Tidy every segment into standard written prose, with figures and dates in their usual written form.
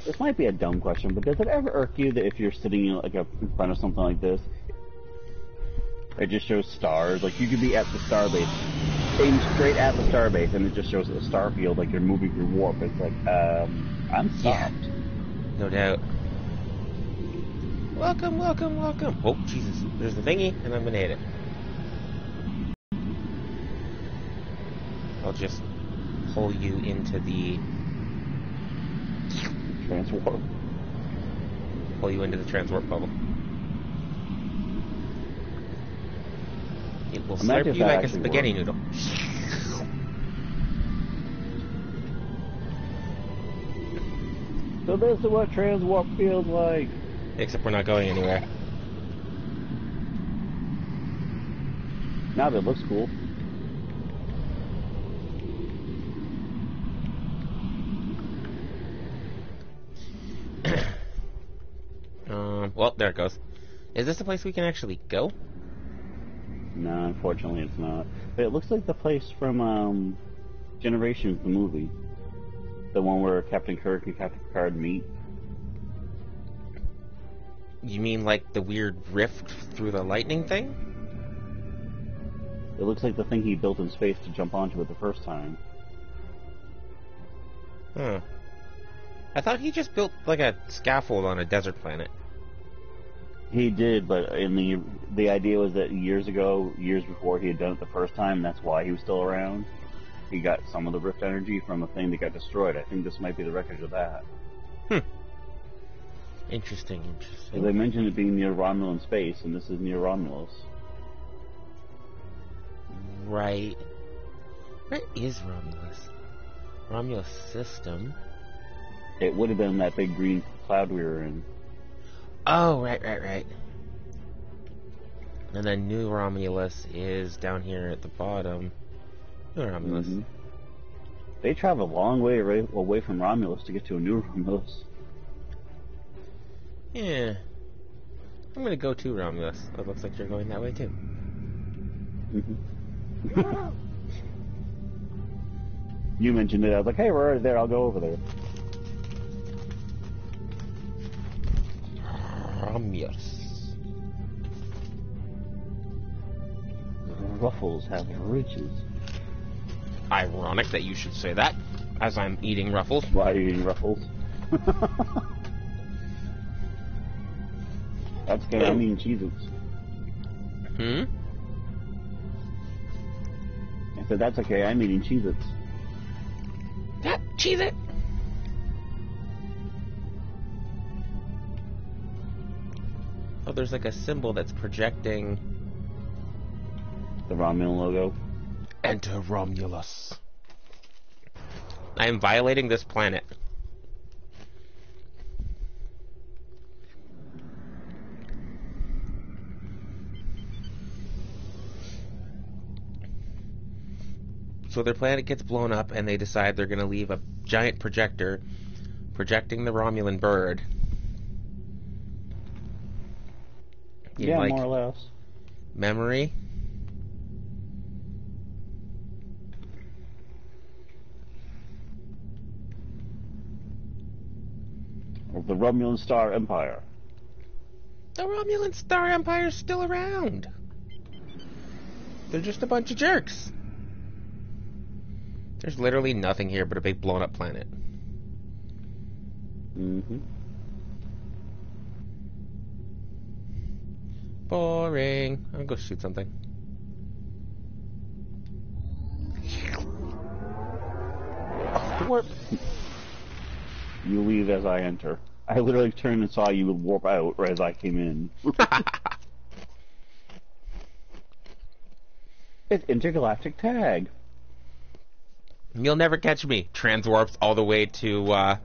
This might be a dumb question, but does it ever irk you that if you're sitting in front of something like this, it just shows stars? Like you could be at the starbase, aimed straight at the starbase, and it just shows a star field like you're moving through warp. It's like, I'm stopped. Yeah, no doubt. Welcome, welcome, welcome. Oh, Jesus. There's the thingy, and I'm gonna hit it. I'll just pull you into the... Transwarp. Pull you into the transwarp bubble. It will slurp you like a spaghetti noodle. So this is what transwarp feels like. Except we're not going anywhere. Now that looks cool. Well, there it goes. Is this a place we can actually go? No, unfortunately it's not. But it looks like the place from Generations, the movie. The one where Captain Kirk and Captain Picard meet. You mean like the weird rift through the lightning thing? It looks like the thing he built in space to jump onto it the first time. Huh. I thought he just built like a scaffold on a desert planet. He did, but in the idea was that years before he had done it the first time, that's why he was still around. He got some of the rift energy from a thing that got destroyed. I think this might be the wreckage of that. Interesting. So they mentioned it being near Romulan space, and this is near Romulus. Right. Where is Romulus? Romulus system. It would have been that big green cloud we were in. Oh, right. And then New Romulus is down here at the bottom. New Romulus. Mm-hmm. They travel a long way away from Romulus to get to a new Romulus. Yeah. I'm gonna go to Romulus. It looks like you're going that way too. Mm-hmm. You mentioned it. I was like, hey, we're already there. I'll go over there. Romulus. Ruffles have riches. Ironic that you should say that, as I'm eating Ruffles. Why are you eating Ruffles? That's good. I'm eating Cheez-Its. I said, that's okay. I'm eating Cheez-Its. That Cheez-It! Oh, there's like a symbol that's projecting... The Romulan logo. Enter Romulus. I am violating this planet. So their planet gets blown up and they decide they're going to leave a giant projector projecting the Romulan bird. Yeah, like, more or less. Memory. Of the Romulan Star Empire. The Romulan Star Empire's still around. They're just a bunch of jerks. There's literally nothing here but a big blown up planet. Mm-hmm. Boring. I'll go shoot something. Off to warp. You leave as I enter. I literally turned and saw you warp out right as I came in. It's intergalactic tag. You'll never catch me. Transwarps all the way to like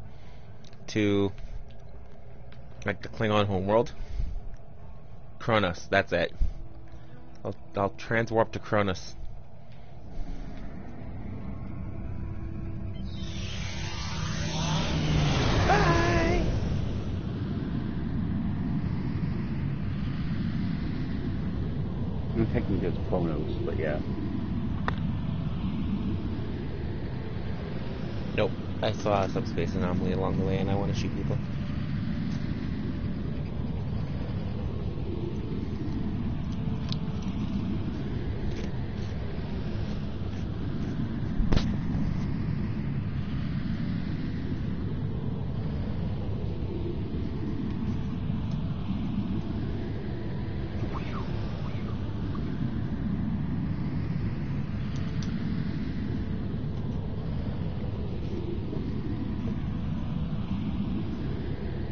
the Klingon homeworld. Kronos, that's it. I'll transwarp to Kronos. Bye! Technically it's Kronos, but yeah. Nope. I saw a subspace anomaly along the way, and I want to shoot people.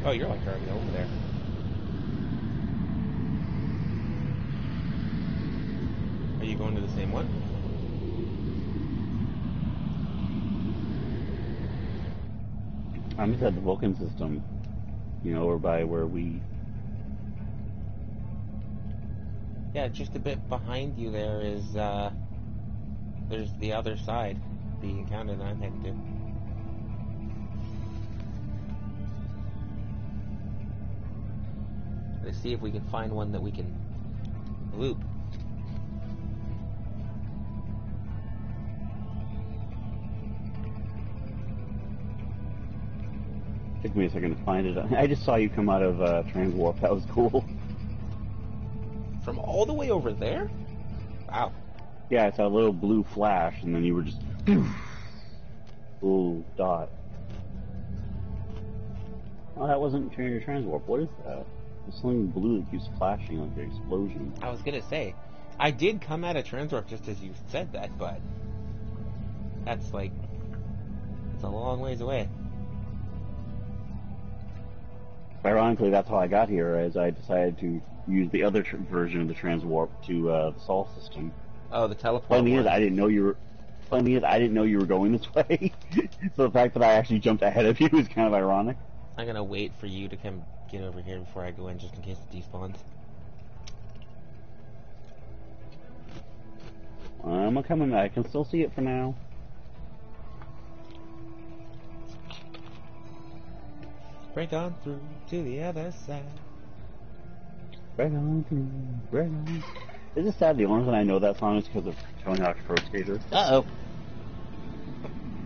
Oh, you're like already over there. Are you going to the same one? I'm just at the Vulcan system. You know, or by where we... Yeah, just a bit behind you there is, there's the other side, the encounter that I'm heading to. Let's see if we can find one that we can loop. Took me a second to find it. I just saw you come out of Transwarp. That was cool. From all the way over there? Wow. Yeah, I saw a little blue flash, and then you were just... Ooh, dot. Oh, that wasn't your Transwarp. What is that? There's something blue that keeps flashing like an explosion. I was gonna say, I did come out of Transwarp just as you said that, but that's like, it's a long ways away. Ironically, that's how I got here, as I decided to use the other version of the Transwarp to the Sol system. Oh, the teleport. Funny is, I didn't know you were going this way. So the fact that I actually jumped ahead of you is kind of ironic. I'm gonna wait for you to come get over here before I go in, just in case it despawns. I'm coming. I can still see it for now. Break on through to the other side. Break on through, break on. Is it sad? The only reason I know that song is because of Tony Hawk's Pro Skater. Uh-oh.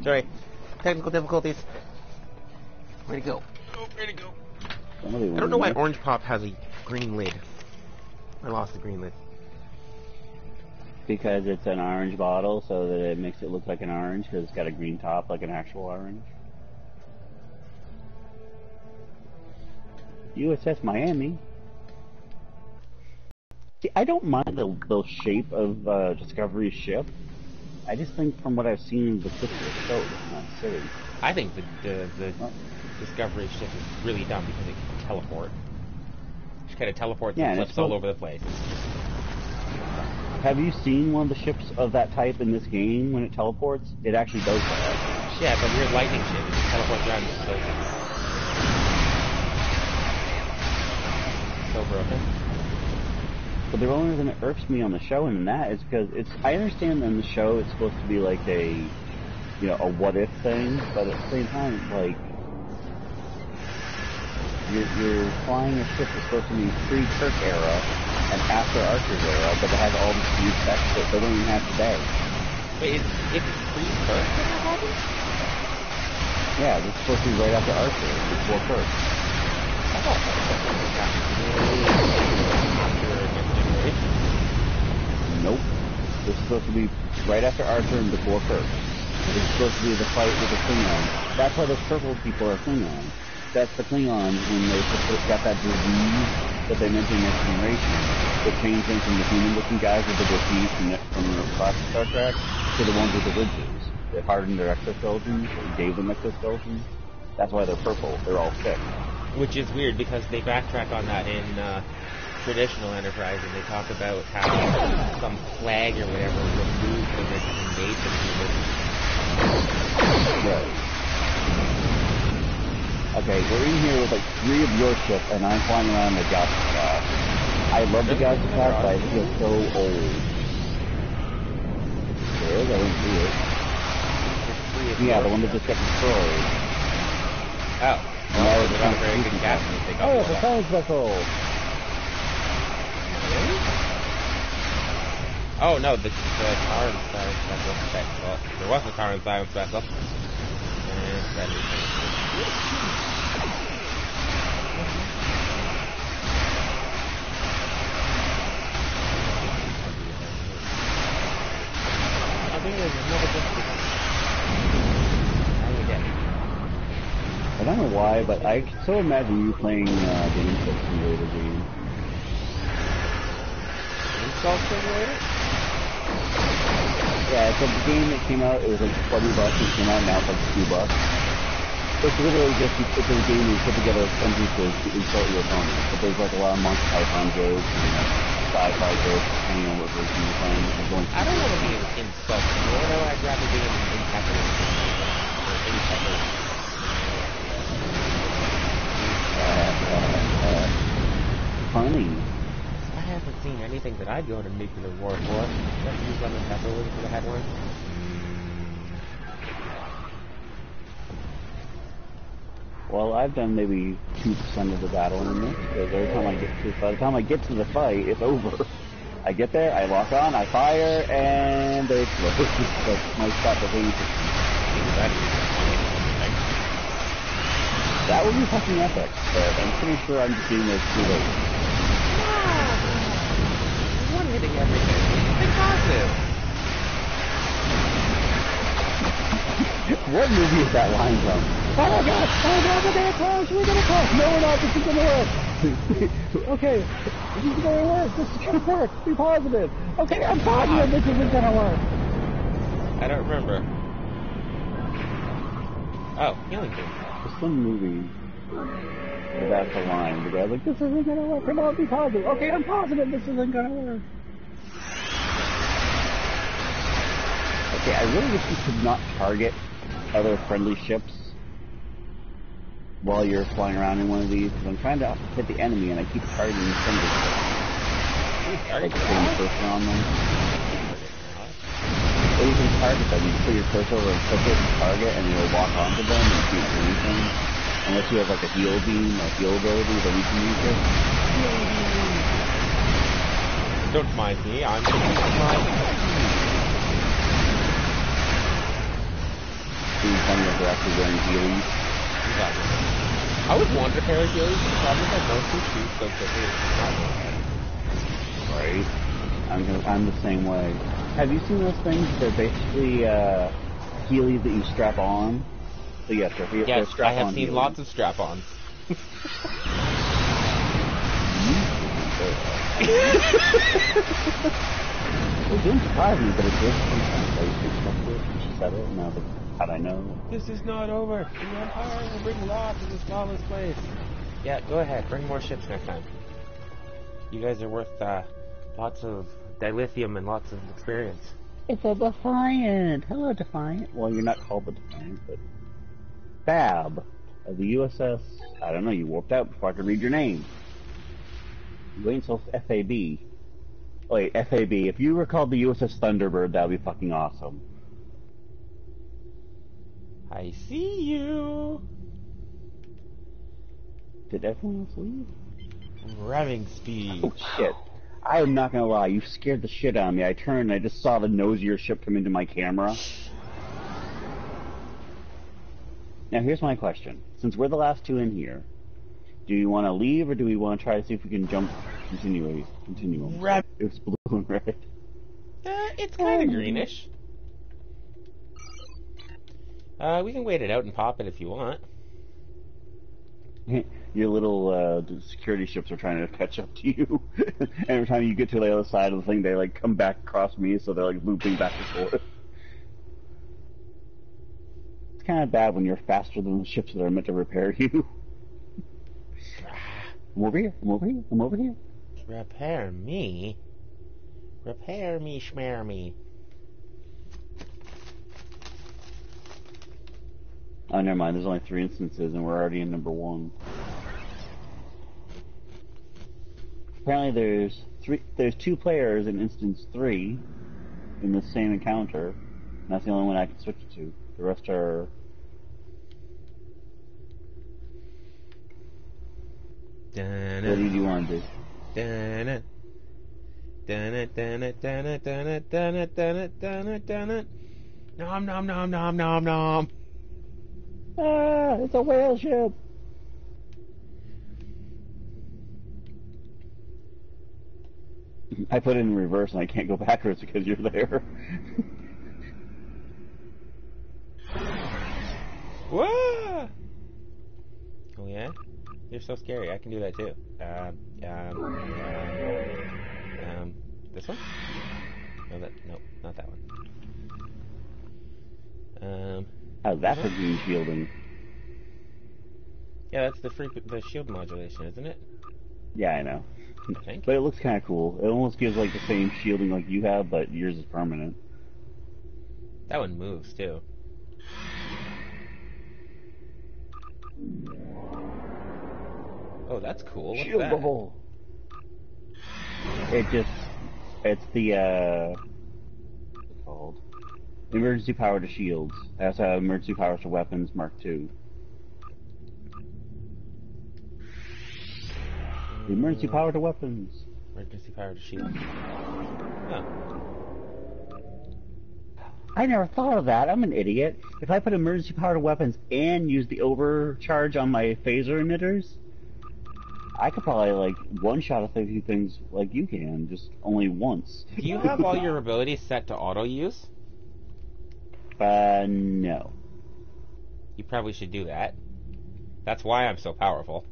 Sorry. Technical difficulties. Where'd it go? Oh, where'd it go? I don't know why Orange Pop has a green lid. I lost the green lid. Because it's an orange bottle, so that it makes it look like an orange, because it's got a green top like an actual orange. USS Miami. See, I don't mind the shape of Discovery's ship. I just think from what I've seen in the clips of the show, it's not silly. I think the Discovery ship is really dumb because it can teleport. It just kind of teleports and flips all over the place. Have you seen one of the ships of that type in this game when it teleports? It actually does that. Yeah, it's a weird lightning ship. It just teleports around and just so broken. But the only reason it irks me on the show and that is because I understand in the show it's supposed to be like a what if thing, but at the same time, like, you're flying a ship that's supposed to be pre-Kirk era and after Archer's era, but it has all this new tech that they don't even have today. Wait, it's pre-Kirk when that happened? Yeah, it's supposed to be right after Archer, before Kirk. I thought that was Nope. It's supposed to be right after Archer and before Kirk. It's supposed to be the fight with the Klingons. That's why those purple people are Klingons. That's the Klingons when they got that disease that they mentioned in Next Generation. It changed them from the human-looking guys with the disease from the classic Star Trek to the ones with the ridges. It hardened their exoskeletons, it gave them exoskeletons. That's why they're purple. They're all sick. Which is weird because they backtrack on that in traditional Enterprise, and they talk about how some flag or whatever removed the ridges and made them human. Right. Okay, we're in here with like 3 of your ships, and I'm flying around the Galaxy class. I love the Galaxy class, but I feel so old. There is, I didn't see it. Yeah, the one that just got destroyed. Oh. Oh, it's not very good captain. Oh, it's a science vessel! Really? Oh, no, the Taran science vessel. Okay, well, there was a Taran science vessel. And friendly things. Oh, there's another difference. How you dead? I don't know why, but I can so imagine you playing the Insect Simulator game. Install simulator? Yeah, it's a game that came out, it was like $20, it came out, now it's like $2. It's literally just, it's a game where you put together sentences to insult your opponent. But there's like a lot of Monty Python jokes and sci-fi jokes, depending on what version you're playing. I don't want to be an insulting. You know, I'd rather be an impeccable. Or impeccable. Funny. I haven't seen anything that I'd go to nuclear war for. Let's use lemon pepper if I had one. Well, I've done maybe 2% of the battle in this, because every time by the time I get to the fight, it's over. I get there, I lock on, I fire, and they explode. That's my strategy. That would be fucking epic, but I'm pretty sure I'm just doing those too late. One hitting everything. Impossible. What movie is that line from? Oh my god, we're gonna crash, No, we're not, this is gonna work. Okay, this is gonna work, be positive. Okay, I'm positive this isn't gonna work. I don't remember. Oh, healing thing. There's some movie where that's the line. The guy's like, this isn't gonna work, come on, be positive. Okay, I'm positive this isn't gonna work. Okay, I really wish you could not target other friendly ships while you're flying around in one of these, because I'm trying to hit the enemy and I keep targeting friendly ships. Like putting the cursor on them. Or you can target them, you put your cursor over and click it and target and you'll walk onto them and you can't do anything. Unless you have like a heal beam or heal ability, then you can use it. Don't mind me, I'm just Being funny if they're actually wearing healies. I would want a pair of healies, but the problem is I don't do shoot so quickly. Right. I'm the same way. Have you seen those things? They're basically healies that you strap on. So yes, they're strap-on. I have seen healies. lots of strap-ons. It didn't surprise me, but it did sometimes. I used to expect it, and she said it, and I was like, how'd I know? This is not over. The Empire will bring law to this lawless place. Yeah, go ahead. Bring more ships next time. You guys are worth lots of dilithium and lots of experience. It's a Defiant. Hello, Defiant. Well, you're not called the Defiant, but Fab of the USS. I don't know. You warped out before I could read your name. You wait until FAB. Wait, FAB. If you were called the USS Thunderbird, that would be fucking awesome. I see you. Did everyone else leave? Revving speed. Oh shit. I am not gonna lie, you scared the shit out of me. I turned and I just saw the nose of your ship come into my camera. Now here's my question. Since we're the last two in here, do you want to leave or do we want to try to see if we can jump continuum? It's blue and red. It's kind of greenish. We can wait it out and pop it if you want. Your little security ships are trying to catch up to you. Every time you get to the other side of the thing, they like come back across me, so they're like looping back and forth. It's kind of bad when you're faster than the ships that are meant to repair you. I'm over here. Repair me? Repair me, schmear me. Oh, never mind. There's only 3 instances, and we're already in number 1. Apparently, there's 2 players in instance 3 in the same encounter. And that's the only one I can switch it to. The rest are. Dun-dun. What do you want to do? Dun-dun. Dun-dun, dun-dun, dun-dun, dun-dun, dun-dun, dun-dun, dun-dun, dun-dun. Nom nom nom nom nom nom. Ah, it's a whale ship. I put it in reverse and I can't go backwards because you're there. Whoa! Oh yeah? You're so scary. I can do that too. This one? No, nope, not that one. How's that This for one? green shielding? Yeah, that's the shield modulation, isn't it? Yeah, I know. I think. But it looks kind of cool. It almost gives like the same shielding like you have, but yours is permanent. That one moves too. Oh, that's cool. What's Shield that? bubble. It's the what's it called? Emergency power to shields. It also have emergency powers to weapons Mark II. The emergency power to weapons. Emergency power to shield. Huh. I never thought of that. I'm an idiot. If I put emergency power to weapons and use the overcharge on my phaser emitters, I could probably like one-shot a few things like you can, just only once. Do you have all your abilities set to auto use? No. You probably should do that. That's why I'm so powerful.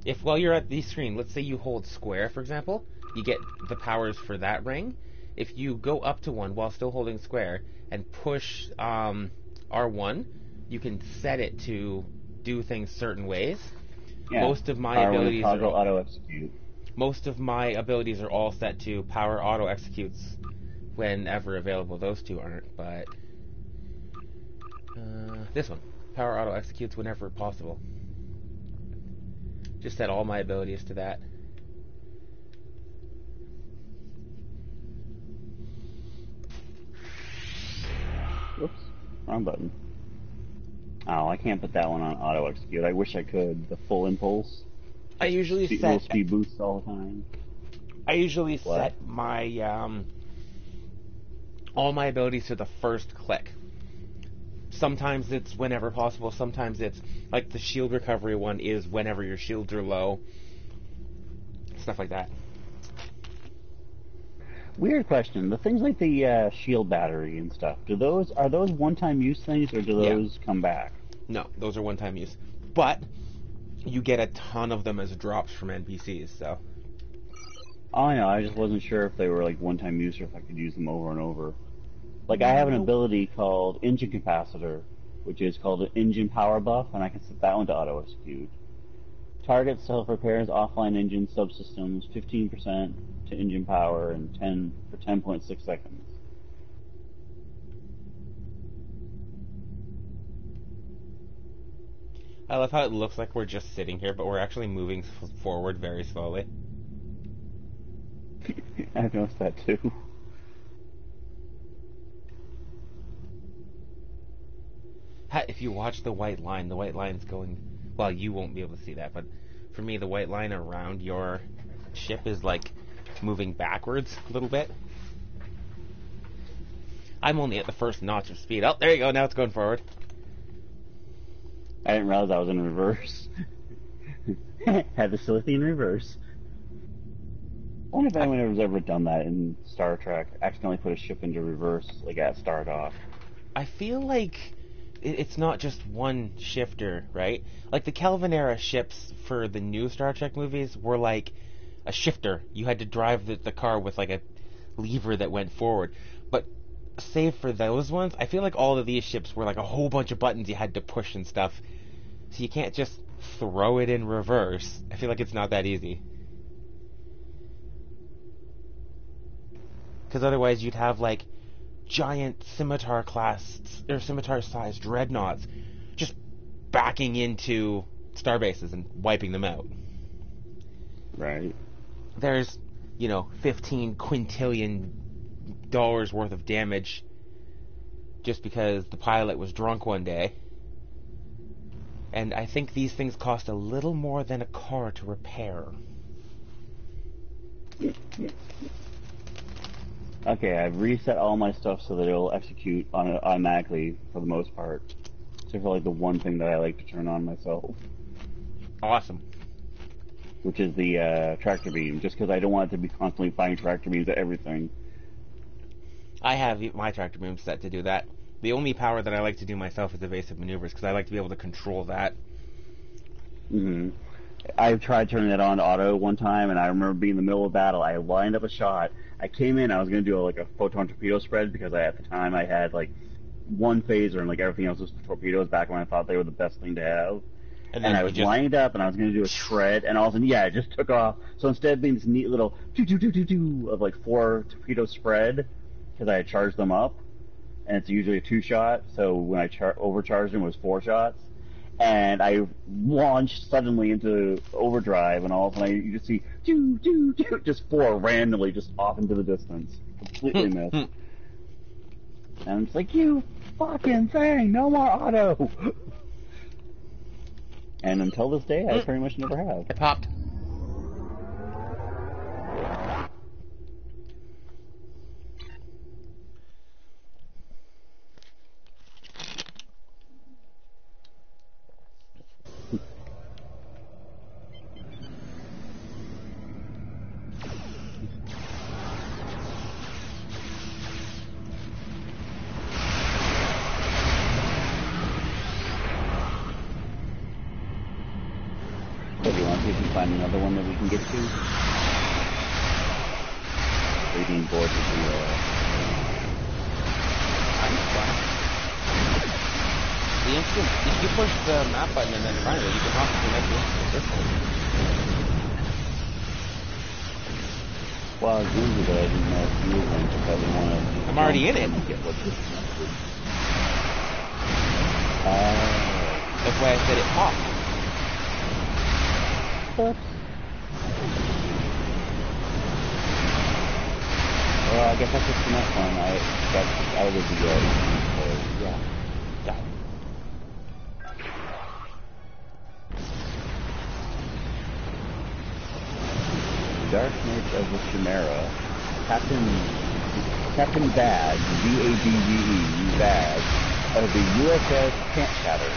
If while you're at the screen, let's say you hold square, for example, you get the powers for that ring. If you go up to one while still holding square and push R1, you can set it to do things certain ways. Yeah. Most of my R1 abilities toggle are auto execute. most of my abilities are all set to power auto executes whenever available. Those two aren't, but this one, power auto executes whenever possible. Just set all my abilities to that. Whoops, wrong button. Oh, I can't put that one on auto execute. I wish I could. The full impulse. I usually Little set speed boosts all the time. I usually What? set my all my abilities to the first click. Sometimes it's whenever possible. Sometimes it's like the shield recovery one is whenever your shields are low. Stuff like that. Weird question. The things like the shield battery and stuff, are those one-time use things, or do those come back? No, those are one-time use. But you get a ton of them as drops from NPCs, so. Oh, I know. I just wasn't sure if they were like one-time use or if I could use them over and over. Like I have an ability called Engine Capacitor, which is called an Engine Power Buff, and I can set that one to auto execute. Target self-repairs offline engine subsystems 15% to engine power and 10 for 10.6 seconds. I love how it looks like we're just sitting here, but we're actually moving forward very slowly. I've noticed that too. If you watch the white line's going. Well, you won't be able to see that, but for me, the white line around your ship is like moving backwards a little bit. I'm only at the first notch of speed. Oh, there you go. Now it's going forward. I didn't realize I was in reverse. Had the silly in reverse. I wonder if anyone has ever done that in Star Trek. Accidentally put a ship into reverse, like at start off. I feel like it's not just one shifter, right? Like the Kelvin era ships for the new Star Trek movies were like a shifter. You had to drive the car with like a lever that went forward. But save for those ones, I feel like all of these ships were like a whole bunch of buttons you had to push and stuff. So you can't just throw it in reverse. I feel like it's not that easy. Because otherwise you'd have like giant scimitar class or scimitar sized dreadnoughts just backing into star bases and wiping them out. Right. There's, $15 quintillion worth of damage just because the pilot was drunk one day. And I think these things cost a little more than a car to repair. Okay, I've reset all my stuff so that it'll execute on it automatically for the most part. Except for like the one thing that I like to turn on myself, Awesome. which is the tractor beam, just because I don't want it to be constantly firing tractor beams at everything. I have my tractor beam set to do that. The only power that I like to do myself is evasive maneuvers, because I like to be able to control that. Mm-hmm. I tried turning that on to auto one time, and I remember being in the middle of battle. I lined up a shot. I came in. I was going to do like a photon torpedo spread because at the time I had like one phaser and like everything else was torpedoes back when I thought they were the best thing to have. And And then I you was just... lined up, and I was going to do a shred, and all of a sudden, yeah, it just took off. So instead of being this neat little doo of like 4 torpedo spread, because I had charged them up, and it's usually a 2-shot. So when I overcharged them, it was 4 shots. And I launched suddenly into overdrive, and all of a sudden you just see just 4 randomly just off into the distance, completely missed. And it's like, you fucking thing, no more auto. And until this day, I pretty much never have. It popped. So do you want to see if we can find another one that we can get to? Are you being bored with the, I'm fine. The instant, if you push the map button and then find it, you can hop to the next instant circle. Well, I was going to, but I didn't know if you were going to, because I didn't want to... I'm already in it. Get what this That's why I said it popped. Oops. Well, I guess that's just the next one. That's out of the video. So, yeah. Got it. Dark Knight of the Chimera, Captain Badge, V-A-D-G-E, Badge, of the USS Pant Shatter.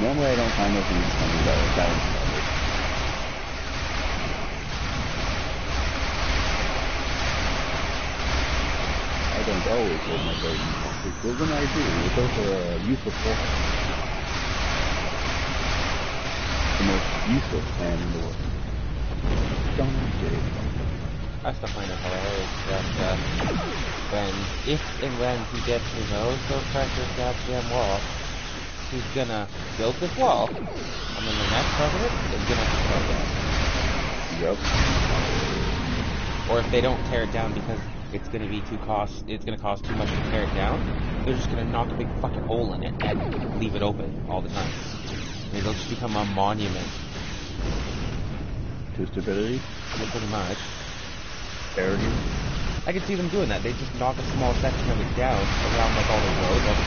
Normally I don't find those things funny, but that one's funny. I don't always hold my garden hostage, but when I do, it's over a useless force. The most useless man in the world. Don't get it. I still find it hilarious that if and when he gets his own so precious goddamn wall, he's gonna build this wall, and then the next president is gonna tear it down. Yep. Or if they don't tear it down because it's gonna cost too much to tear it down, they're just gonna knock a big fucking hole in it and leave it open all the time. And it'll just become a monument. To stability? Yeah, pretty much. Parity? I could see them doing that. They just knock a small section of it down around like all the roads, all the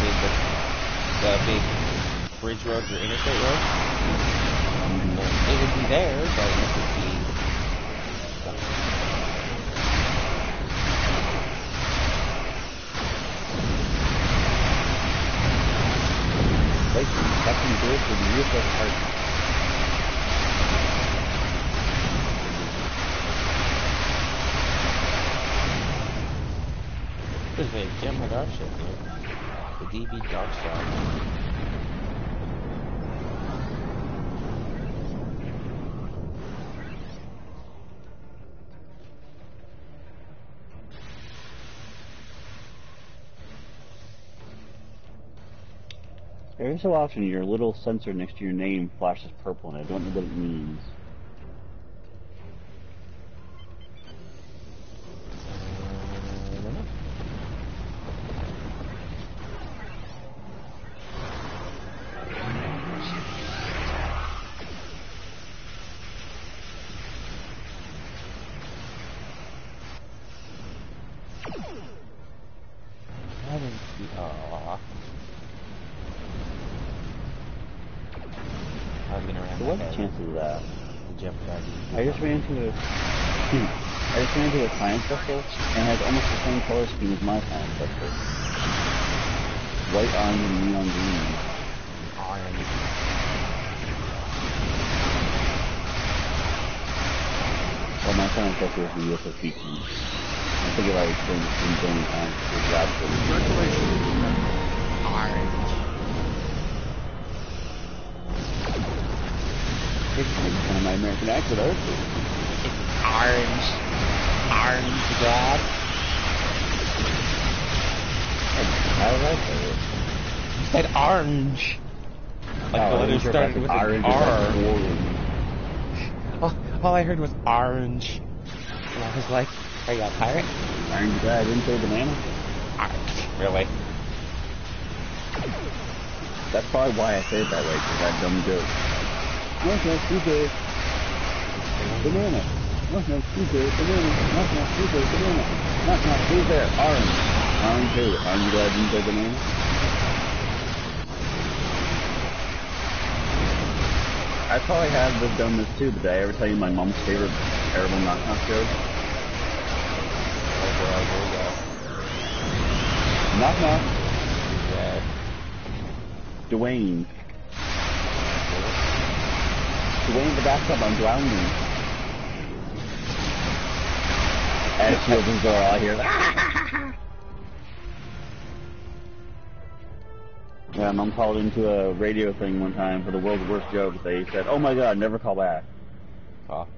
big bridge roads or interstate roads. It would be there, but it would be Captain Good for the USS Hart. There's a gem with our ship here. The DB Darkstar. Every so often, your little sensor next to your name flashes purple, and I don't know what it means. I don't know. I didn't see. Aww. I was gonna So what's the chances of that? jeopardize. I just ran into a science vessel and it has almost the same color scheme as my science vessel. White, orange, and neon green. Orange. Well, my science vessel is the USS Beacon. I think if I explained this in so many times, it's absolutely Orange. It's kind of my American accent, aren't it? Orange. Orange, Dad. How did I say it? You said orange. Like the letter started with an R. All I heard was orange. And I was like, are you a pirate? Orange guy, I didn't say banana. Orange. Really? That's probably why I say it that way, because that dumb joke. Knock knock, who's there? Banana. Knock knock, who's there? Banana. Knock knock, who's there? Banana. Knock knock, who's there? Orange. Orange who? Orange guy didn't say banana? I probably have done this too, but did I ever tell you my mom's favorite terrible knock knock joke? Oh boy, here we go. Knock knock. Yeah. Dwayne. Dwayne the bathtub, I'm drowning. As she opens the door, I hear Yeah, Mom called into a radio thing one time for the world's worst joke. They said, "Oh my God, never call back." Oh.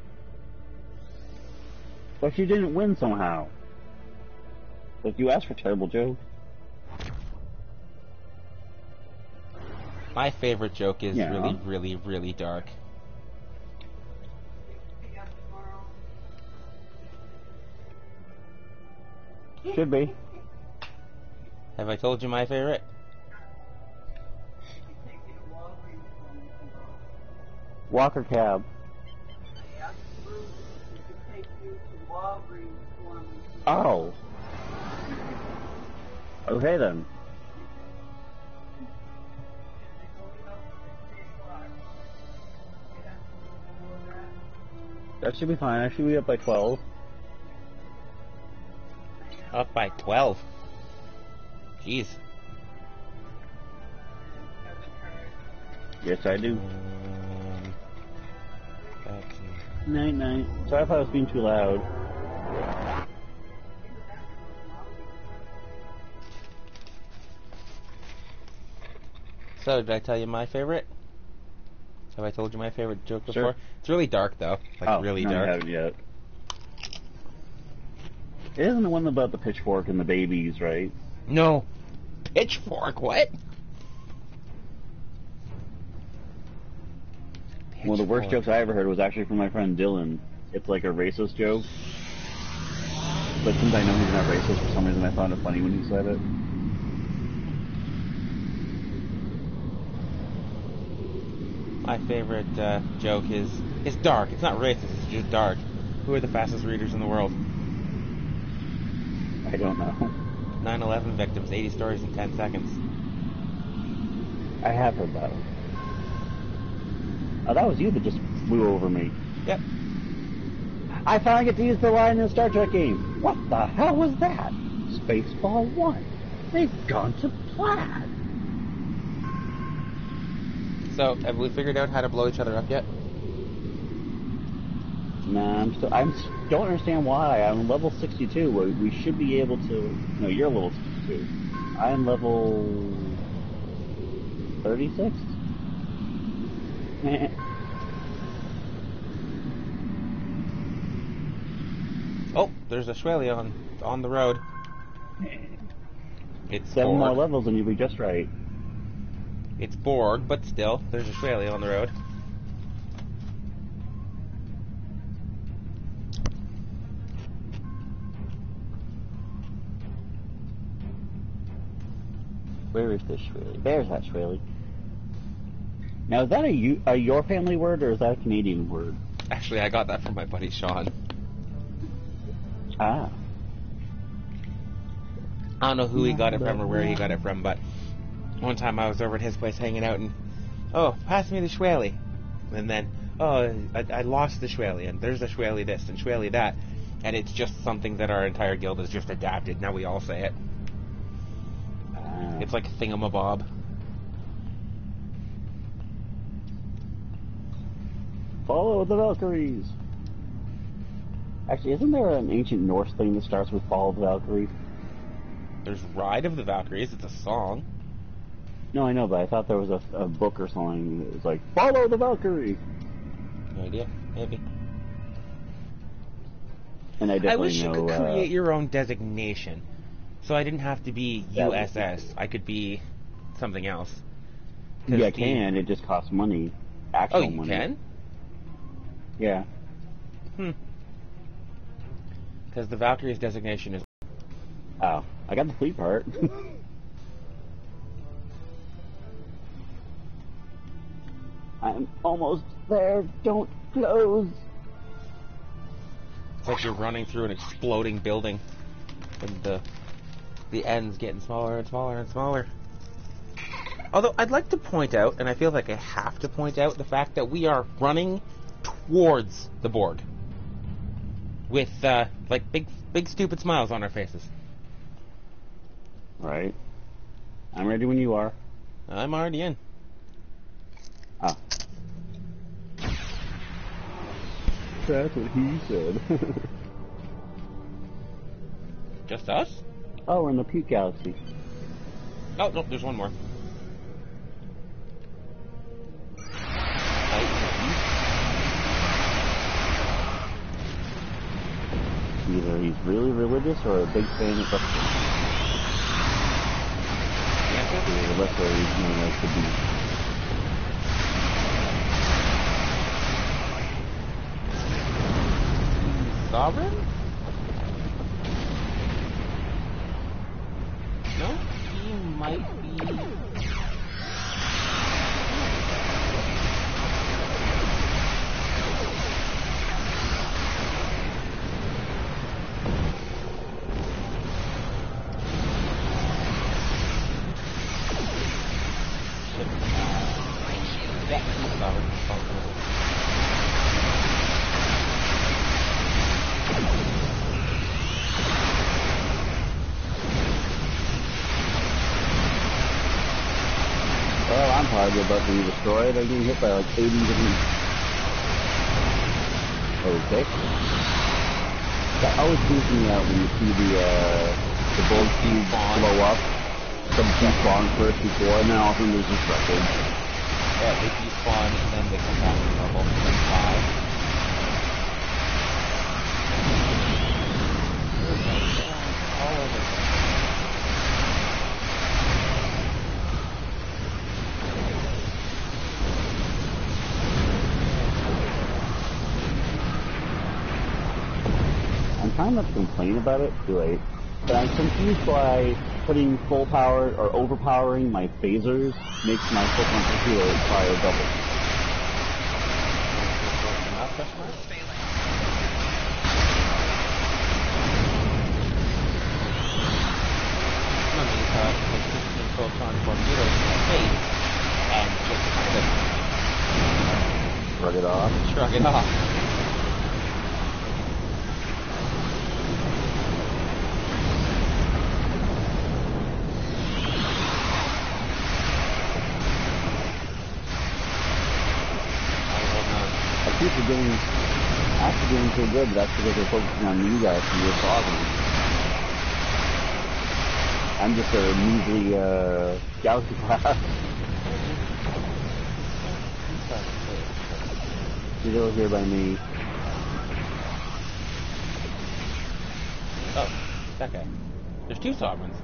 But she didn't win somehow. Like, you asked for a terrible joke. My favorite joke is Yeah. really, really, really dark. Should be. Have I told you my favorite? Walker cab. Oh. Okay then. That should be fine. I should be up by 12. Up by 12. Jeez. Yes, I do. That's... Night, night. Sorry if I was being too loud. So, did I tell you my favorite? Have I told you my favorite joke before? Sure. It's really dark, though. Like, really no, dark. I haven't yet. It isn't the one about the pitchfork and the babies, right? No. Pitchfork, what? One of the worst jokes I ever heard was actually from my friend Dylan. It's like a racist joke. But since I know he's not racist, for some reason I found it funny when he said it. My favorite joke is... It's dark. It's not racist. It's just dark. Who are the fastest readers in the world? I don't know. 9/11 victims. 80 stories in 10 seconds. I have heard that one. Oh, that was you that just flew over me. Yep. I finally get to use the line in a Star Trek game. What the hell was that? Spaceball 1. They've gone to plaid. So, have we figured out how to blow each other up yet? Nah, don't understand why. I'm level 62. We should be able to... No, you're level 62. I'm level... 36? Oh, there's a Australia on the road. It's 7 more Borg. levels and you'll be just right. It's Borg, but still, there's Australia on the road. Where is this Shweley? There's that Shweley. Now, is that a your family word, or is that a Canadian word? Actually, I got that from my buddy Sean. Ah. I don't know who he got it from or where he got it from, but one time I was over at his place hanging out and, oh, pass me the Shweley. And then, oh, I lost the Schwalian. There's a Schwali this and Schwali that. And it's just something that our entire guild has just adapted. Now we all say it. It's like a thingamabob. Follow the Valkyries. Actually, isn't there an ancient Norse thing that starts with Follow the Valkyrie? There's Ride of the Valkyries. It's a song. No, I know, but I thought there was a book or something that was like, Follow the Valkyrie! No idea. Maybe. And I definitely wish you could create your own designation. So I didn't have to be USS. I could be something else. Yeah, I can. It just costs money. Actual money. Oh, you can? Yeah. Because the Valkyrie's designation is... Oh, I got the fleet part. I'm almost there. Don't close. It's like you're running through an exploding building. And the end's getting smaller and smaller and smaller. Although, I'd like to point out, and I feel like I have to point out, the fact that we are running towards the Borg. With, like, big stupid smiles on our faces. Right. I'm ready when you are. I'm already in. Ah. That's what he said. Just us? Oh, we're in the Puke Galaxy. Oh, no, there's one more. Either he's really religious or a big fan of wrestling. The wrestler he's known as to be. Sovereign? No? He might be... Yeah, he's sovereign. Well, I'm probably about to be destroyed. I'm getting hit by like 80 different... Okay. That always freaks me out when you see the Borg cube blow up. Some despawn first before, and then all of a sudden there's just wreckage. Yeah, they despawn and then they come back to normal and fly. All over. I'm trying not to complain about it, too late. But I'm confused why putting full power or overpowering my phasers makes my Pokemon computer fire double. And just kind of Shrug it off. shrug it off. People getting actually doing so good, but that's because they're focusing on you guys and your problem. I'm just a measly galaxy class. He's over here by me. Oh, that guy. There's two sovereigns.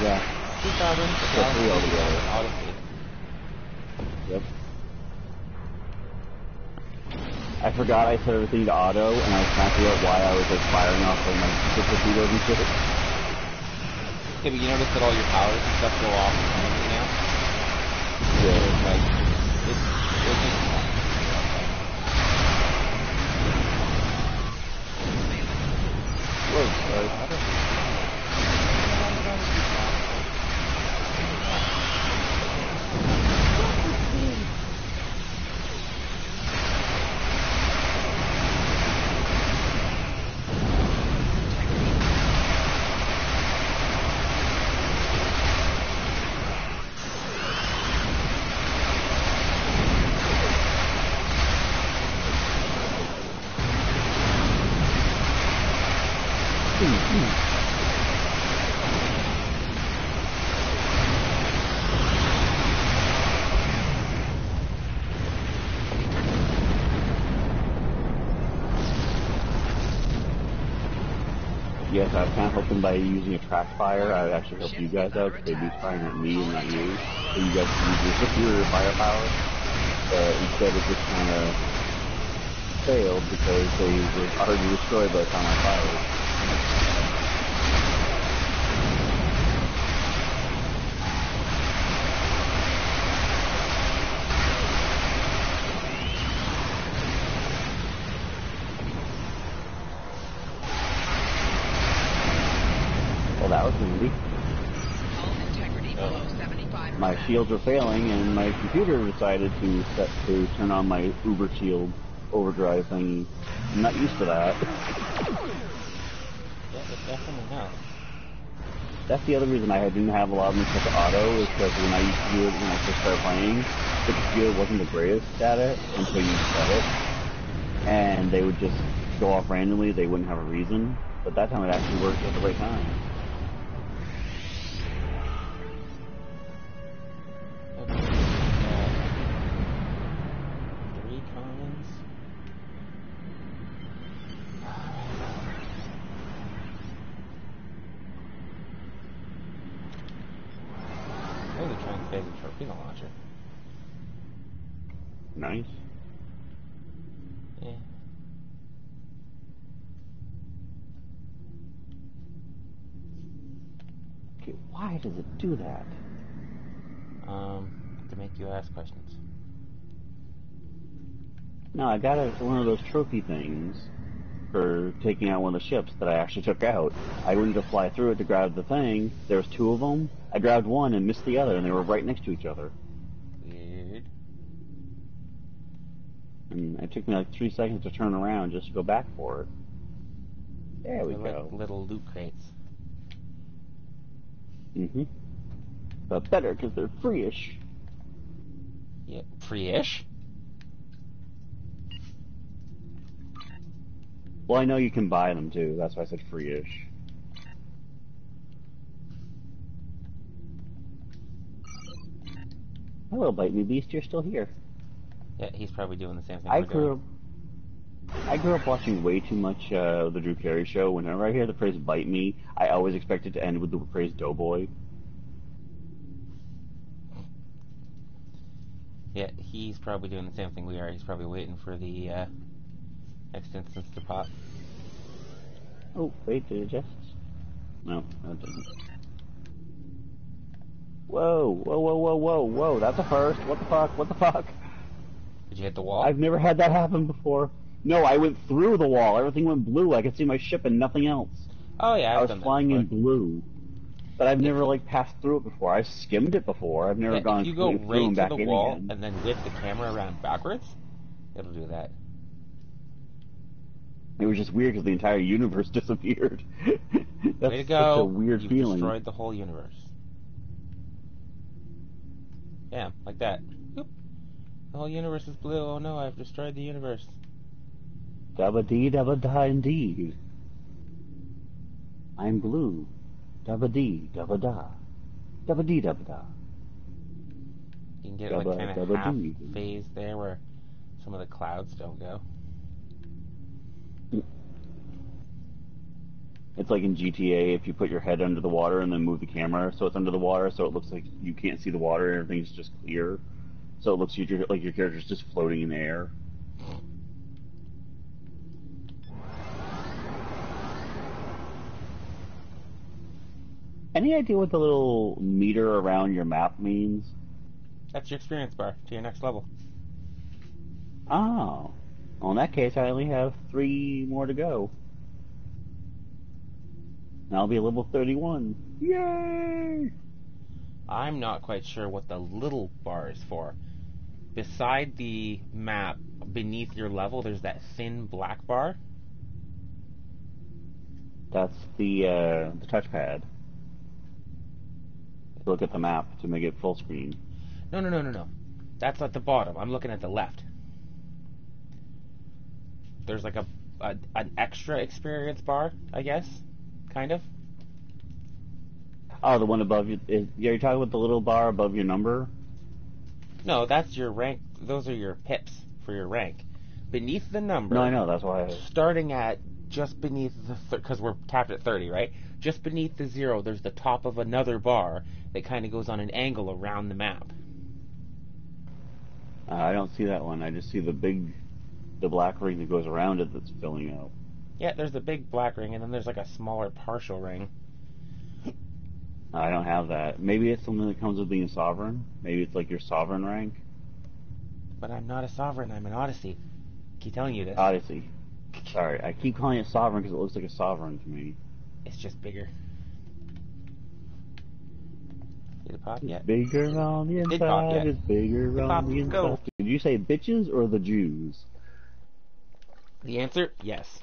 Yeah. Two sovereigns. Yeah, three altogether. Odyssey. Yep. I forgot I set everything to auto, and I was trying to figure out why I was like firing off like my super torpedoes and shit. Okay, but you notice that all your powers and stuff go off permanently now? Yeah. It's like, it's just... Whoa, sorry. and by using a track fire, I would actually help you guys out, because they'd be firing at me and not you. So you guys can use your superior firepower. But instead it just kind of failed because they were already destroyed by the time I fired. Well, that was handy. My shields were failing, and my computer decided to turn on my Uber shield overdrive thingy. I'm not used to that. Yeah, it definitely not. That's the other reason I didn't have a lot of them set to auto, is because when I used to do it when I first started playing, the computer wasn't the greatest at it until you set it. And they would just go off randomly, they wouldn't have a reason. But that time it actually worked at the right time. Torpedo launcher. Nice. Yeah. Okay, why does it do that? To make you ask questions. No, I got one of those trophy things for taking out one of the ships that I actually took out. I went to fly through it to grab the thing. There was two of them. I grabbed one and missed the other, and they were right next to each other. Weird. And it took me like 3 seconds to turn around just to go back for it. There we go. Like little loot crates. Mm-hmm. But better, because they're free-ish. Yeah, free-ish? Well, I know you can buy them, too. That's why I said free-ish. Hello, Bite Me Beast. You're still here. Yeah, he's probably doing the same thing I we're doing. grew up watching way too much the Drew Carey show. Whenever I hear the phrase "bite me," I always expect it to end with the phrase "doughboy." Yeah, he's probably doing the same thing we are. He's probably waiting for the next instance to pop. Oh, wait, did it just? No, that didn't. Whoa, whoa, whoa, whoa, whoa, whoa! That's a first. What the fuck? What the fuck? Did you hit the wall? I've never had that happen before. No, I went through the wall. Everything went blue. I could see my ship and nothing else. Oh yeah, I was flying in blue. But I've never passed through it before. I've skimmed it before. I've never gone if you go through right and to back the in wall again. and then whip the camera around backwards, it'll do that. It was just weird because the entire universe disappeared. That's Way to go! Such a weird You've feeling. destroyed the whole universe. Yeah, like that. Boop. The whole universe is blue. Oh no, I've destroyed the universe. Dabba dee dabba da indeed. I'm blue. Dabba dee dabba da. Dabba dee dabba da. You can get like kind of half phase there where some of the clouds don't go. It's like in GTA, if you put your head under the water and then move the camera so it's under the water, so it looks like you can't see the water and everything's just clear. So it looks like your character's just floating in the air. Any idea what the little meter around your map means? That's your experience bar to your next level. Oh. Well, in that case, I only have 3 more to go. And I'll be level 31. Yay! I'm not quite sure what the little bar is for. Beside the map, beneath your level, there's that thin black bar. That's the touchpad. Look at the map to make it full screen. No. That's at the bottom. I'm looking at the left. There's like an extra experience bar, I guess. Kind of. Oh, the one above you. You're talking about the little bar above your number? No, that's your rank. Those are your pips for your rank. Beneath the number. No, I know. That's why. Starting at just beneath the... Because we're capped at 30, right? just beneath the 0, there's the top of another bar that kind of goes on an angle around the map. I don't see that one. I just see the black ring that goes around it that's filling out. Yeah, there's a big black ring, and then there's like a smaller partial ring. I don't have that. Maybe it's something that comes with being sovereign. Maybe it's like your sovereign rank. But I'm not a sovereign, I'm an Odyssey. I keep telling you this. Odyssey. Sorry, I keep calling it sovereign because it looks like a sovereign to me. It's just bigger. Did it pop yet? Bigger on the Did pop inside, yet. it's bigger on the inside. Go. Did you say bitches or the Jews? The answer, yes.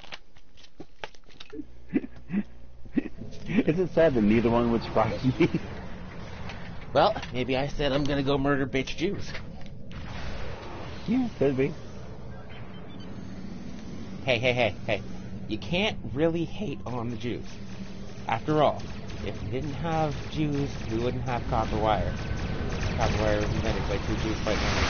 Is it sad that neither one would surprise me? Well, maybe I said I'm gonna go murder bitch Jews. Yeah, could be. Hey. You can't really hate on the Jews. After all, if you didn't have Jews, we wouldn't have copper wire. Copper wire was invented by 2 Jews fighting on the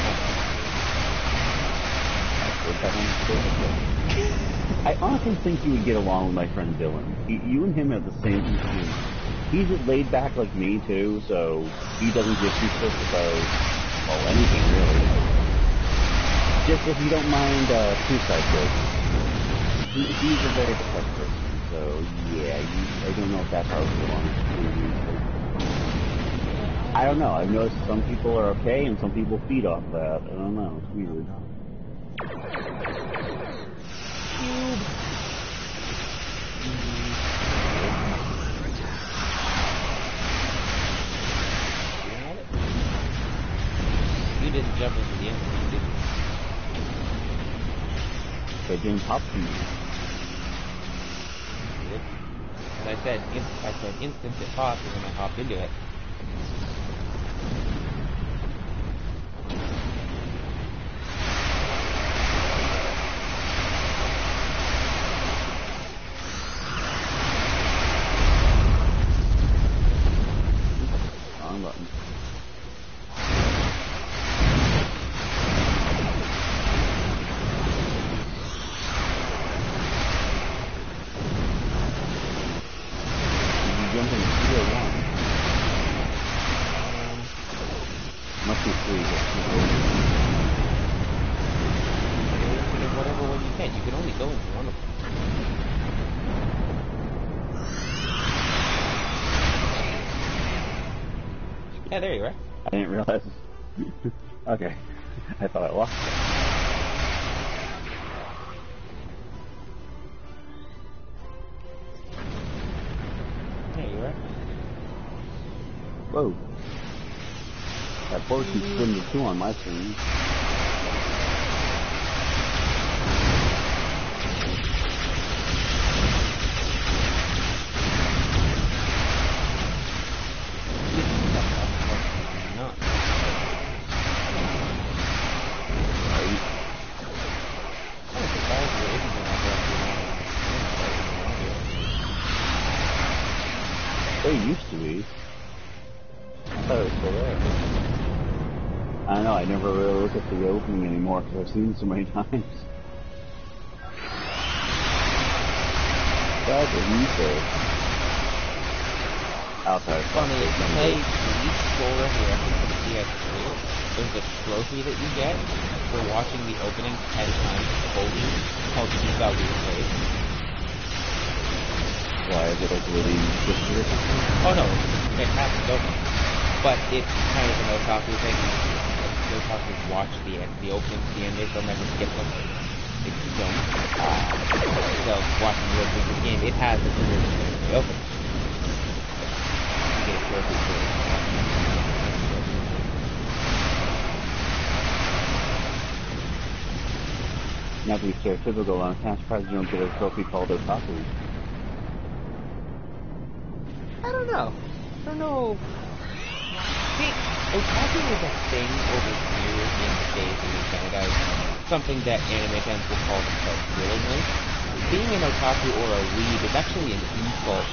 I honestly think you would get along with my friend Dylan. You and him have the same routine. He's laid back like me too, so he doesn't give two shits about, well, anything really. Just if you don't mind suicide jokes. He's a very depressed person, so yeah, I don't know if that's how it's along. I don't know. I've noticed some people are okay and some people feed off that. I don't know. It's weird. You didn't jump into the end, did you? They didn't pop to me. And I said instant it popped, and then I hopped into it. Wrong button. Must be 3. Whatever one you can. You can only go into one of them. Yeah, there you are. I didn't realize. Okay. I thought I lost it. There you are. Whoa. That board keeps spinning to 2 on my screen. They used to be. I thought it was still there. I don't know, I never really look at the opening anymore because I've seen it so many times. That's what you said. Outside. Funny, if you play each score of the record for the PS3, there's a trophy that you get for watching the opening 10 times fully called FIFA Replay. Why is it like really difficult? Oh no, it's fantastic opening. But it's kind of an otaku thing. Otakus watch the openings, the end, they'll never skip them. If you don't. So watching the opening of the game, it has a version of the opening. You get a trophy for it. Not to be stereotypical, I'm kind of surprised you don't get a trophy called Otaku. I don't know. See, otaku is a thing over here in the States and in Canada. Something that anime fans will call themselves willingly. Being an otaku or a weeb is actually an insult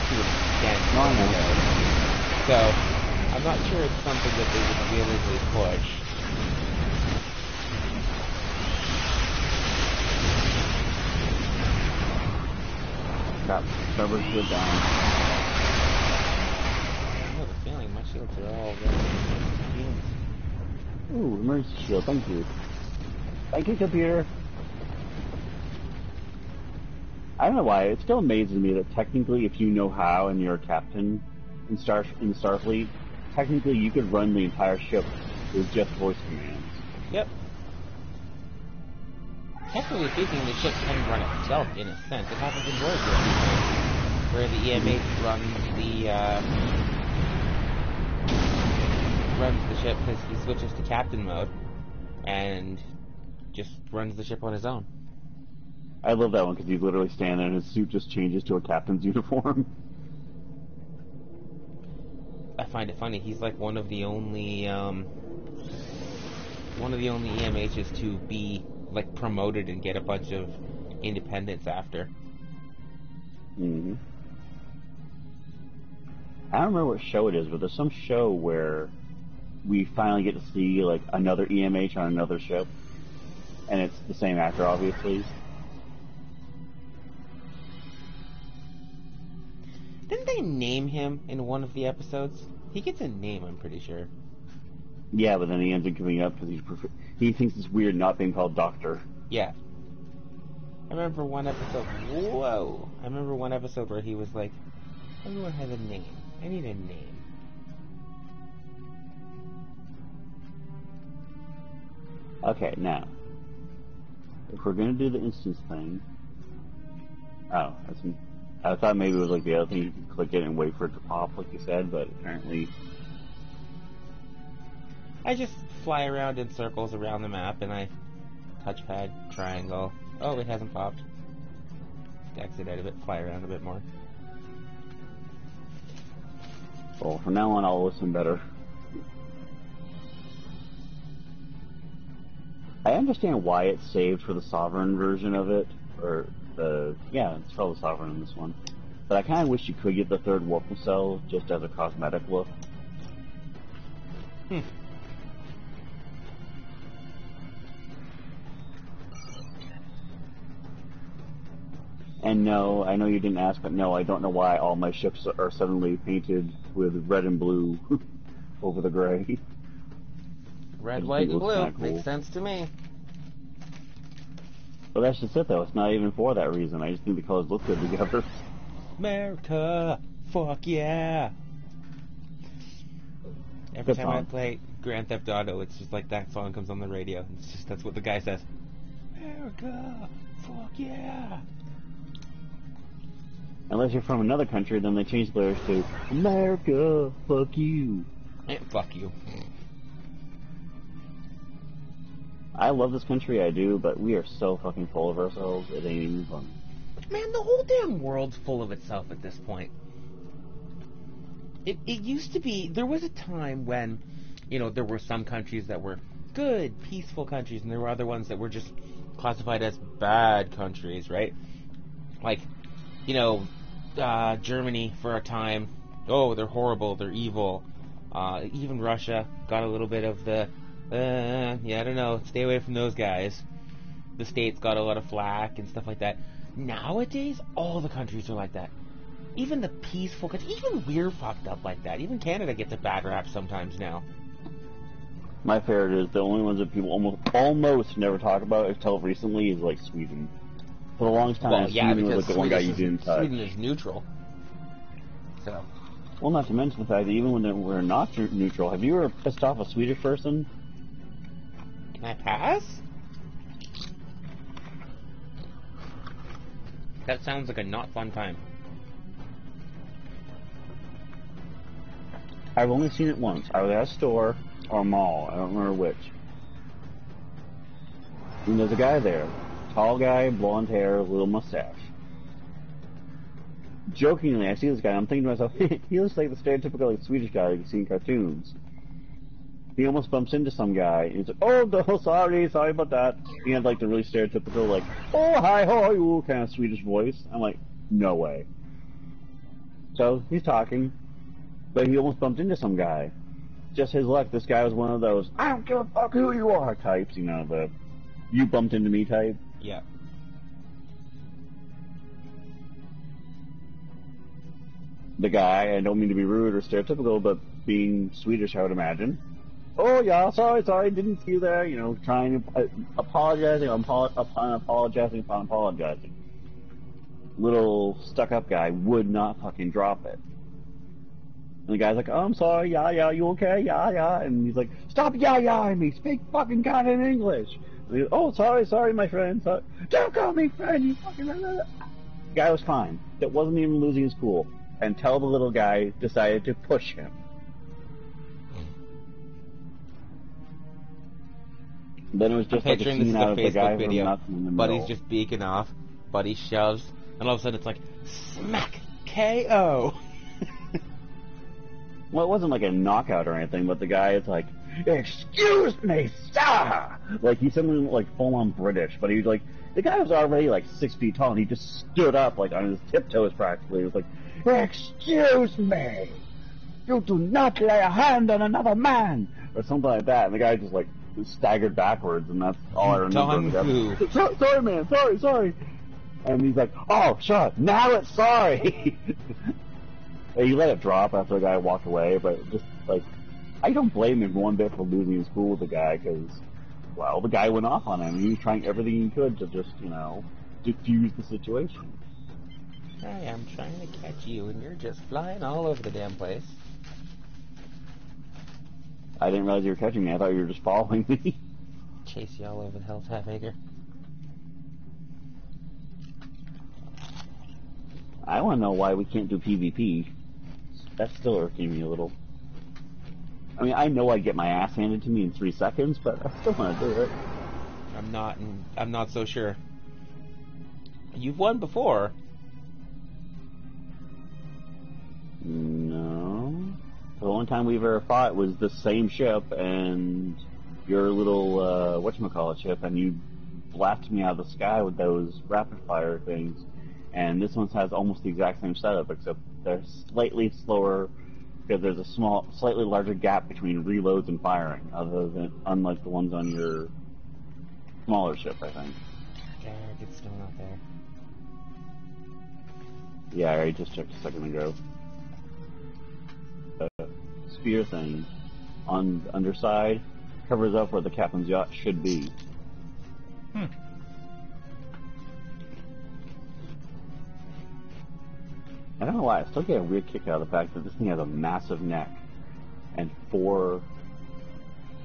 to an extent. No, I know. So, I'm not sure it's something that they would willingly push. Crap, servers were down. They're all machines. Ooh, emergency shield, thank you. Thank you, computer. I don't know why, it still amazes me that technically if you know how and you're a captain in Starfleet, technically you could run the entire ship with just voice commands. Yep. Technically speaking, the ship can run itself in a sense. It happens in Voyager, where the EMH runs the ship because he switches to captain mode and just runs the ship on his own. I love that one because he's literally standing there and his suit just changes to a captain's uniform. I find it funny. He's like one of the only EMHs to be like promoted and get a bunch of independence after. Mm-hmm. I don't remember what show it is, but there's some show where we finally get to see like another EMH on another ship, and it's the same actor, obviously. Didn't they name him in one of the episodes? He gets a name, I'm pretty sure. Yeah, but then he ends up giving up because he thinks it's weird not being called Doctor. Yeah. I remember one episode. Whoa! I remember one episode where he was like, "Everyone has a name. I need a name." Okay, now, if we're gonna do the instance thing, oh, I thought maybe it was like the other thing you could click it and wait for it to pop, like you said, but apparently. I just fly around in circles around the map, and I touchpad, triangle. Oh, it hasn't popped. Exit out of it, fly around a bit more. Well, from now on, I'll listen better. I understand why it's saved for the Sovereign version of it, or it's called the Sovereign in this one. But I kind of wish you could get the third warp cell just as a cosmetic look. And no, I know you didn't ask, but no, I don't know why all my ships are suddenly painted with red and blue over the gray. Red, white, and blue. Cool. Makes sense to me. But that's just it, though. It's not even for that reason. I just think the colors look good together. America, fuck yeah! Every time I play Grand Theft Auto, it's just like that song comes on the radio. It's just that's what the guy says. America, fuck yeah! Unless you're from another country, then they change the lyrics to America, fuck you. Fuck you. I love this country, I do, but we are so fucking full of ourselves, it ain't even funny. Man, the whole damn world's full of itself at this point. It used to be, there was a time when, there were some countries that were good, peaceful countries, and there were other ones that were just classified as bad countries, right? Like, Germany for a time, oh, they're horrible, they're evil. Even Russia got a little bit of the, I don't know, stay away from those guys. The States got a lot of flack and stuff like that. Nowadays, all the countries are like that. Even the peaceful countries, even we're fucked up like that. Even Canada gets a bad rap sometimes now. My favorite is the only ones that people almost never talk about until recently is like Sweden. For the longest time, Sweden was like the one guy you didn't touch. Sweden is neutral. So. Well, not to mention the fact that even when we're not neutral, have you ever pissed off a Swedish person? Can I pass? That sounds like a not fun time. I've only seen it once. I was at a store or a mall. I don't remember which. And there's a guy there. Tall guy, blonde hair, little mustache. Jokingly, I see this guy, and I'm thinking to myself, he looks like the stereotypical like, Swedish guy you see in cartoons. He almost bumps into some guy, and he's like, oh, no, sorry about that. He had like the really stereotypical, like, oh, hi, how are you, kind of Swedish voice. I'm like, no way. So, he's talking, but he almost bumped into some guy. Just his luck, this guy was one of those, I don't give a fuck who you are types, the you bumped into me type. the guy, I don't mean to be rude or stereotypical, but being Swedish, I would imagine. Oh yeah, sorry, didn't see you there. You know, trying to apologizing upon apologizing. Little stuck-up guy would not fucking drop it. And the guy's like, oh, I'm sorry, yeah, you okay? Yeah. And he's like, stop yeah-yeahing me, speak fucking kind of English. And he goes, oh, sorry, my friend. Sorry. Don't call me friend, you fucking... The guy was fine. That wasn't even losing his cool. Until the little guy decided to push him. Then it was just like a scene out of the guy from Nothing in the Middle. Buddy's just beaking off, Buddy shoves, and all of a sudden it's like, smack! KO! Well, it wasn't like a knockout or anything, but the guy is like, excuse me, sir! Like, he's something like full-on British, but he was like, the guy was already like 6 feet tall, and he just stood up like on his tiptoes practically. He was like, excuse me! You do not lay a hand on another man! Or something like that, and the guy just like staggered backwards, and that's all I remember. Sorry, man, sorry. And he's like, oh, shut up, now it's sorry! He let it drop after the guy walked away, but just, like, I don't blame him one bit for losing his cool with the guy, because, well, the guy went off on him, and he was trying everything he could to just, you know, diffuse the situation. Hey, I'm trying to catch you, and you're just flying all over the damn place. I didn't realize you were catching me. I thought you were just following me. Chase you all over the Hell's Half Acre. I want to know why we can't do PvP. That's still irking me a little. I mean, I know I'd get my ass handed to me in 3 seconds, but I still want to do it. I'm not so sure. You've won before. No. The only time we've ever fought was the same ship and your little, whatchamacallit ship, and you blasted me out of the sky with those rapid fire things. And this one has almost the exact same setup, except they're slightly slower because there's a slightly larger gap between reloads and firing, unlike the ones on your smaller ship, I think. It's still not there. Yeah, I already just checked a second ago. Spear thing on the underside covers up where the captain's yacht should be. I don't know why, I still get a weird kick out of the fact that this thing has a massive neck and 4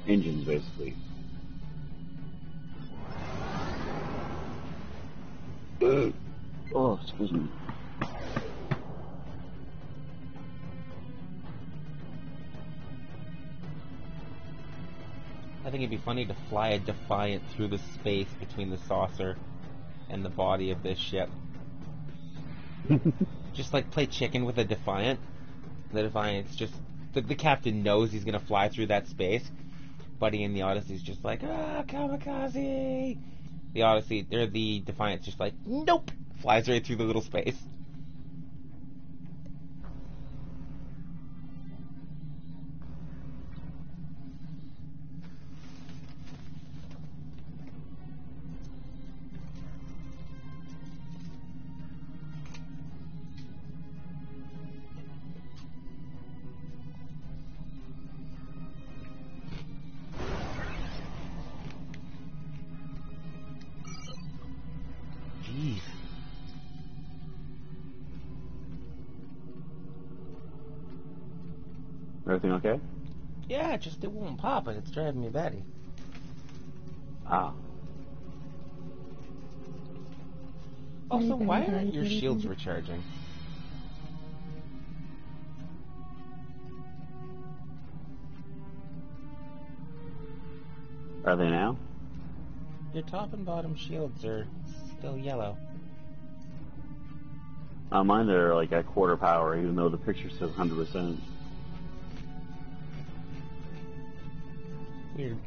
engines, basically. Oh, excuse me. I think it'd be funny to fly a Defiant through the space between the saucer and the body of this ship. Just like play chicken with a Defiant. The Defiant's just... The captain knows he's going to fly through that space. Buddy in the Odyssey's just like, kamikaze! The Defiant's just like, nope! Flies right through the little space. Jeez. Everything okay? Yeah, it won't pop, and it's driving me batty. Ah. Also, why aren't your shields recharging? Are they now? Your top and bottom shields are still yellow. Mine are like at quarter power, even though the picture says 100%. Weird.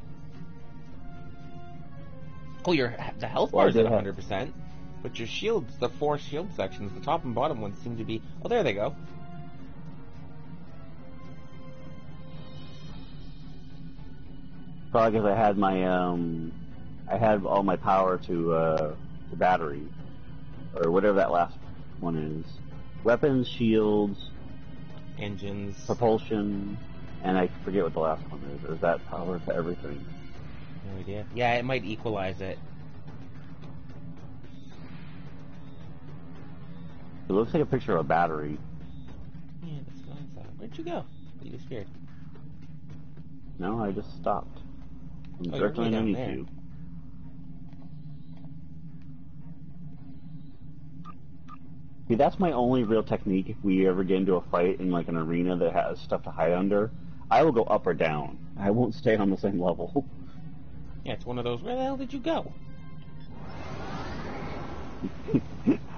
Oh, the health bar's at 100%, but your shields, the 4 shield sections, the top and bottom ones seem to be... Oh, there they go. Probably because I had my, I had all my power to, the battery, or whatever that last one is. Weapons, shields, engines. propulsion, and I forget what the last one is. Is that power to everything? No idea. Yeah, it might equalize it. It looks like a picture of a battery. Yeah, that's what I thought. Where'd you go? You disappeared. No, I just stopped. I'm Oh, you're directly way down underneath there. you. See, that's my only real technique if we ever get into a fight in like an arena that has stuff to hide under. I will go up or down. I won't stay on the same level. Yeah, it's one of those, where the hell did you go?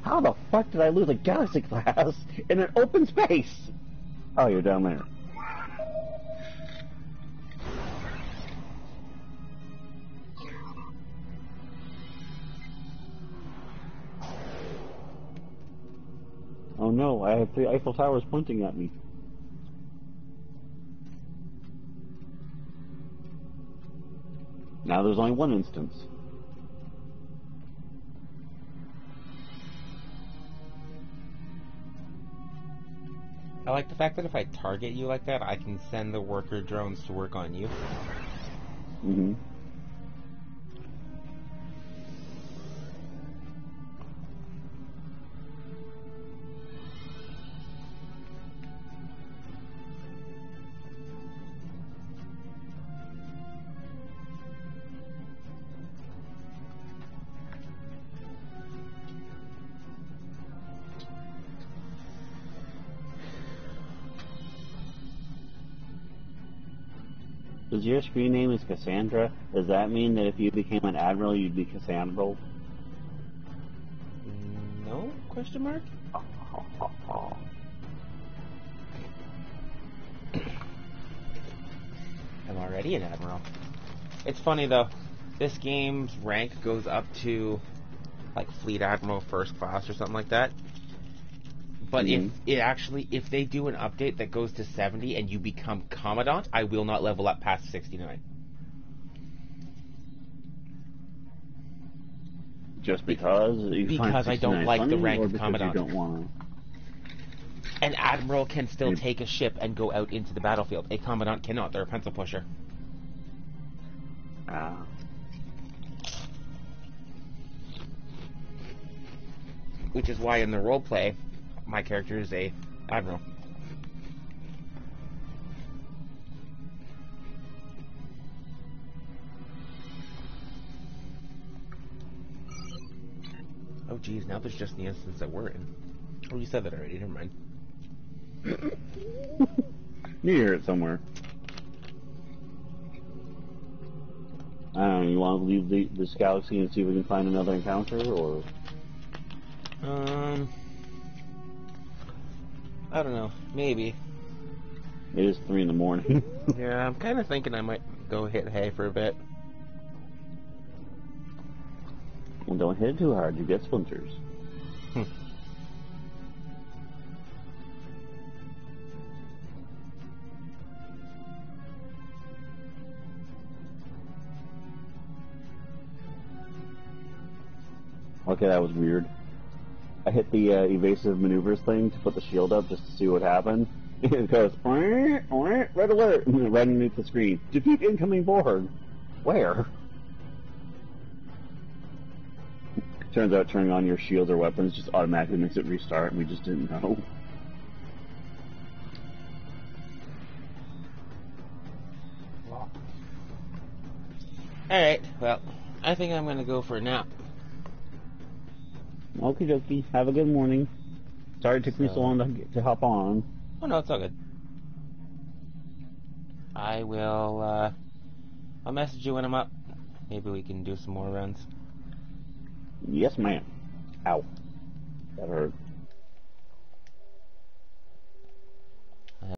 How the fuck did I lose a galaxy class in an open space? Oh, you're down there. Oh no, I have 3 Eiffel Towers pointing at me. Now there's only one instance. I like the fact that if I target you like that, I can send the worker drones to work on you. Mm-hmm. Does your screen name is Cassandra? Does that mean that if you became an admiral, you'd be Cassandra? No? Question mark? I'm already an admiral. It's funny though, this game's rank goes up to like Fleet Admiral First Class or something like that. But if they do an update that goes to 70 and you become Commandant, I will not level up past 69. Just because? Because I don't like the rank of Commandant. You don't want to? An Admiral can still take a ship and go out into the battlefield. A Commandant cannot. They're a pencil pusher. Ah. Which is why in the roleplay, my character is a Admiral. Oh geez, now there's just the instance that we're in. Oh, you said that already, never mind. You hear it somewhere. I don't know, you want to leave this galaxy and see if we can find another encounter, or? I don't know. Maybe. It is 3 in the morning. Yeah, I'm kind of thinking I might go hit hay for a bit. Well, don't hit it too hard, you get splinters. Okay, that was weird. I hit the evasive maneuvers thing to put the shield up just to see what happened. It goes, red alert, right underneath the screen. Defeat incoming board. Where? Turns out turning on your shields or weapons just automatically makes it restart, and we just didn't know. Alright, well, I think I'm gonna go for a nap. Okie dokie. Have a good morning. Sorry it took me so long to hop on. Oh no, it's all good. I will, I'll message you when I'm up. Maybe we can do some more runs. Yes, ma'am. Ow. That hurt.